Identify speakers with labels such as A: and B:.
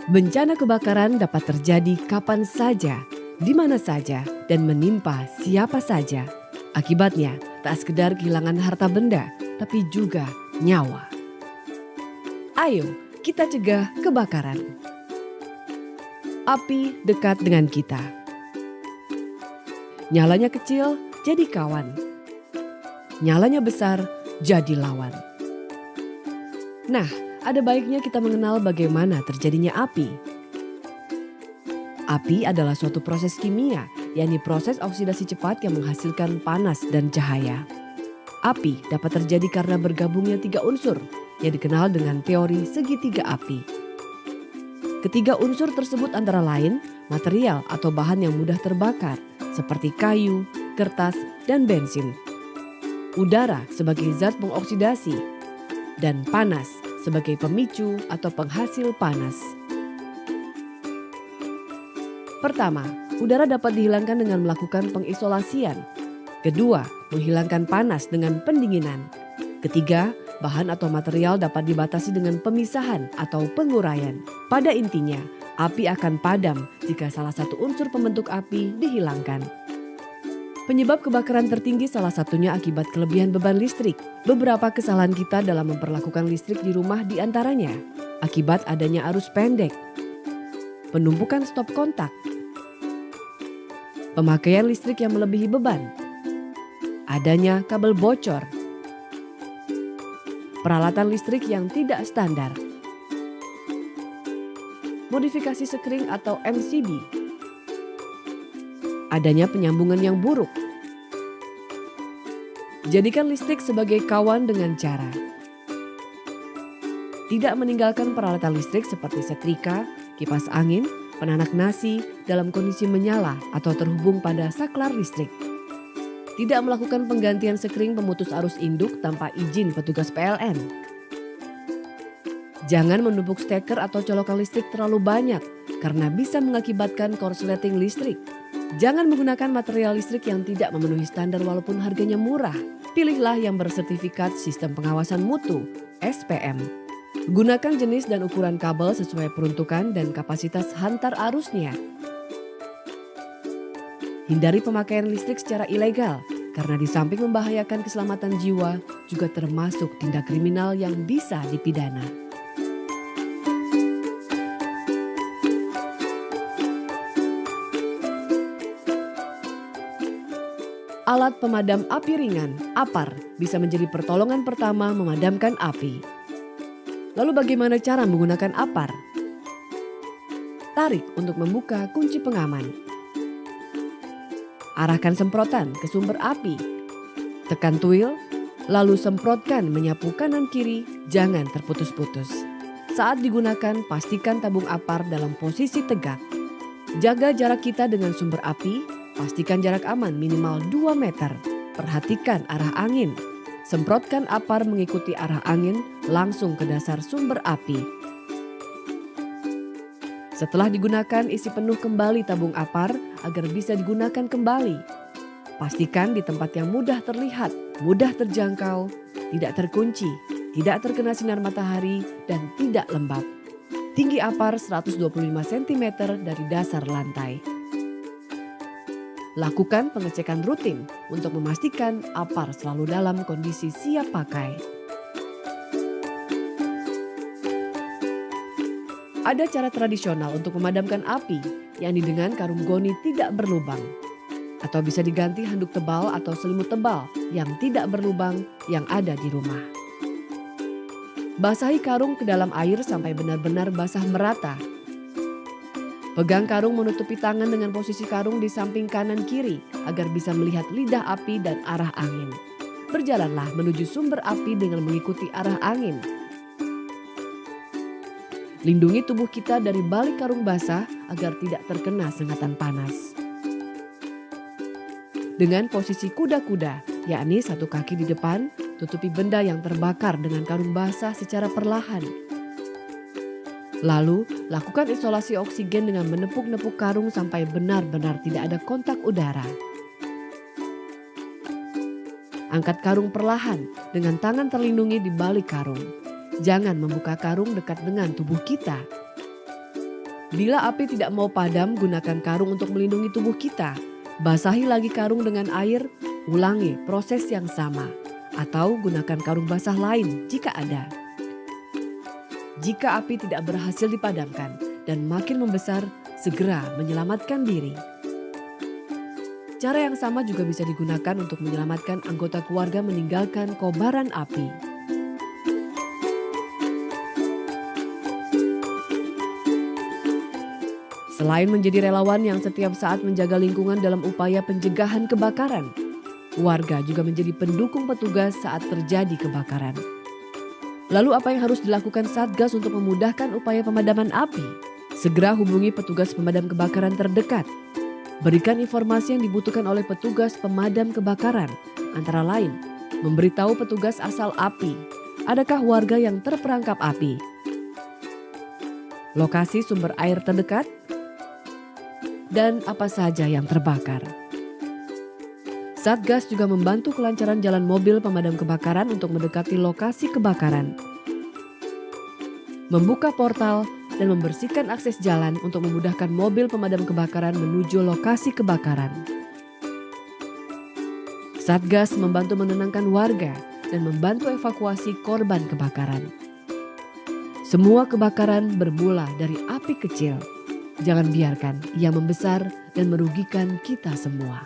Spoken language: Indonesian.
A: Bencana kebakaran dapat terjadi kapan saja, di mana saja, dan menimpa siapa saja. Akibatnya, tak sekedar kehilangan harta benda, tapi juga nyawa. Ayo, kita cegah kebakaran. Api dekat dengan kita. Nyalanya kecil, jadi kawan. Nyalanya besar, jadi lawan. Nah, ada baiknya kita mengenal bagaimana terjadinya api. Api adalah suatu proses kimia, yakni proses oksidasi cepat yang menghasilkan panas dan cahaya. Api dapat terjadi karena bergabungnya 3 unsur yang dikenal dengan teori segitiga api. Ketiga unsur tersebut antara lain material atau bahan yang mudah terbakar seperti kayu, kertas, dan bensin. Udara sebagai zat pengoksidasi dan panas sebagai pemicu atau penghasil panas. Pertama, udara dapat dihilangkan dengan melakukan pengisolasian. Kedua, menghilangkan panas dengan pendinginan. Ketiga, bahan atau material dapat dibatasi dengan pemisahan atau penguraian. Pada intinya, api akan padam jika salah satu unsur pembentuk api dihilangkan. Penyebab kebakaran tertinggi salah satunya akibat kelebihan beban listrik. Beberapa kesalahan kita dalam memperlakukan listrik di rumah diantaranya akibat adanya arus pendek, penumpukan stop kontak, pemakaian listrik yang melebihi beban, adanya kabel bocor, peralatan listrik yang tidak standar, modifikasi sekring atau MCB, adanya penyambungan yang buruk. Jadikan listrik sebagai kawan dengan cara tidak meninggalkan peralatan listrik seperti setrika, kipas angin, penanak nasi dalam kondisi menyala atau terhubung pada saklar listrik. Tidak melakukan penggantian sekring pemutus arus induk tanpa izin petugas PLN. Jangan menumpuk steker atau colokan listrik terlalu banyak karena bisa mengakibatkan korsleting listrik. Jangan menggunakan material listrik yang tidak memenuhi standar walaupun harganya murah. Pilihlah yang bersertifikat Sistem Pengawasan Mutu (SPM). Gunakan jenis dan ukuran kabel sesuai peruntukan dan kapasitas hantar arusnya. Hindari pemakaian listrik secara ilegal karena di samping membahayakan keselamatan jiwa juga termasuk tindak kriminal yang bisa dipidana. Alat pemadam api ringan, APAR, bisa menjadi pertolongan pertama memadamkan api. Lalu bagaimana cara menggunakan APAR? Tarik untuk membuka kunci pengaman. Arahkan semprotan ke sumber api. Tekan tuil, lalu semprotkan menyapu kanan kiri, jangan terputus-putus. Saat digunakan, pastikan tabung APAR dalam posisi tegak. Jaga jarak kita dengan sumber api. Pastikan jarak aman minimal 2 meter. Perhatikan arah angin. Semprotkan APAR mengikuti arah angin langsung ke dasar sumber api. Setelah digunakan, isi penuh kembali tabung APAR agar bisa digunakan kembali. Pastikan di tempat yang mudah terlihat, mudah terjangkau, tidak terkunci, tidak terkena sinar matahari, dan tidak lembab. Tinggi APAR 125 cm dari dasar lantai. Lakukan pengecekan rutin untuk memastikan APAR selalu dalam kondisi siap pakai. Ada cara tradisional untuk memadamkan api, yakni dengan karung goni tidak berlubang. Atau bisa diganti handuk tebal atau selimut tebal yang tidak berlubang yang ada di rumah. Basahi karung ke dalam air sampai benar-benar basah merata. Pegang karung menutupi tangan dengan posisi karung di samping kanan kiri agar bisa melihat lidah api dan arah angin. Berjalanlah menuju sumber api dengan mengikuti arah angin. Lindungi tubuh kita dari balik karung basah agar tidak terkena sengatan panas. Dengan posisi kuda-kuda, yakni satu kaki di depan, tutupi benda yang terbakar dengan karung basah secara perlahan. Lalu, lakukan isolasi oksigen dengan menepuk-nepuk karung sampai benar-benar tidak ada kontak udara. Angkat karung perlahan dengan tangan terlindungi di balik karung. Jangan membuka karung dekat dengan tubuh kita. Bila api tidak mau padam, gunakan karung untuk melindungi tubuh kita. Basahi lagi karung dengan air, ulangi proses yang sama. Atau gunakan karung basah lain jika ada. Jika api tidak berhasil dipadamkan dan makin membesar, segera menyelamatkan diri. Cara yang sama juga bisa digunakan untuk menyelamatkan anggota keluarga meninggalkan kobaran api. Selain menjadi relawan yang setiap saat menjaga lingkungan dalam upaya pencegahan kebakaran, warga juga menjadi pendukung petugas saat terjadi kebakaran. Lalu apa yang harus dilakukan Satgas untuk memudahkan upaya pemadaman api? Segera hubungi petugas pemadam kebakaran terdekat. Berikan informasi yang dibutuhkan oleh petugas pemadam kebakaran, antara lain memberitahu petugas asal api, adakah warga yang terperangkap api, lokasi sumber air terdekat, dan apa saja yang terbakar. Satgas juga membantu kelancaran jalan mobil pemadam kebakaran untuk mendekati lokasi kebakaran, membuka portal, dan membersihkan akses jalan untuk memudahkan mobil pemadam kebakaran menuju lokasi kebakaran. Satgas membantu menenangkan warga dan membantu evakuasi korban kebakaran. Semua kebakaran bermula dari api kecil. Jangan biarkan ia membesar dan merugikan kita semua.